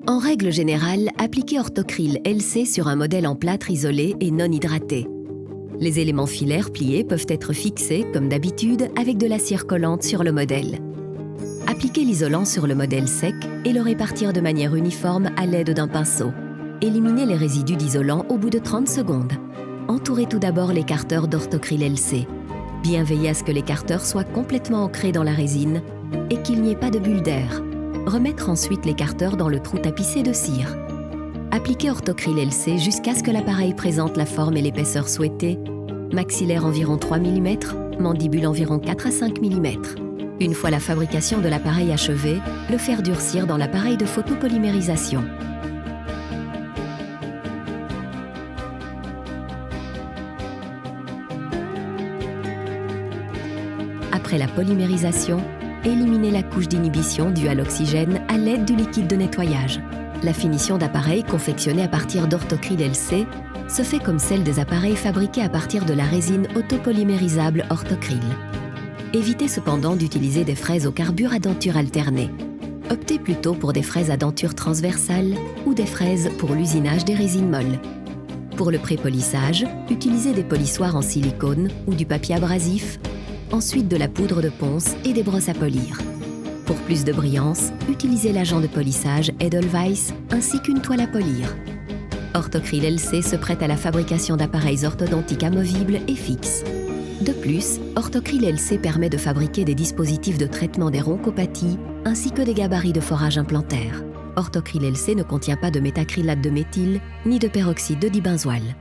En règle générale, appliquez Orthocryl LC sur un modèle en plâtre isolé et non hydraté. Les éléments filaires pliés peuvent être fixés, comme d'habitude, avec de la cire collante sur le modèle. Appliquez l'isolant sur le modèle sec et le répartir de manière uniforme à l'aide d'un pinceau. Éliminez les résidus d'isolant au bout de 30 secondes. Entourez tout d'abord l'écarteur d'Orthocryl LC. Bien veillez à ce que l'écarteur soit complètement ancré dans la résine et qu'il n'y ait pas de bulles d'air. Remettre ensuite l'écarteur dans le trou tapissé de cire. Appliquez Orthocryl LC jusqu'à ce que l'appareil présente la forme et l'épaisseur souhaitées. Maxillaire environ 3 mm, mandibule environ 4 à 5 mm. Une fois la fabrication de l'appareil achevée, le faire durcir dans l'appareil de photopolymérisation. Après la polymérisation, éliminez la couche d'inhibition due à l'oxygène à l'aide du liquide de nettoyage. La finition d'appareils confectionnés à partir d'Orthocryl LC se fait comme celle des appareils fabriqués à partir de la résine autopolymérisable Orthocryl. Évitez cependant d'utiliser des fraises au carbure à denture alternée. Optez plutôt pour des fraises à denture transversale ou des fraises pour l'usinage des résines molles. Pour le pré-polissage, utilisez des polissoirs en silicone ou du papier abrasif, ensuite de la poudre de ponce et des brosses à polir. Pour plus de brillance, utilisez l'agent de polissage Edelweiss ainsi qu'une toile à polir. Orthocryl LC se prête à la fabrication d'appareils orthodontiques amovibles et fixes. De plus, Orthocryl LC permet de fabriquer des dispositifs de traitement des rhonchopathies ainsi que des gabarits de forage implantaire. Orthocryl LC ne contient pas de méthacrylate de méthyle ni de peroxyde de dibenzoyle.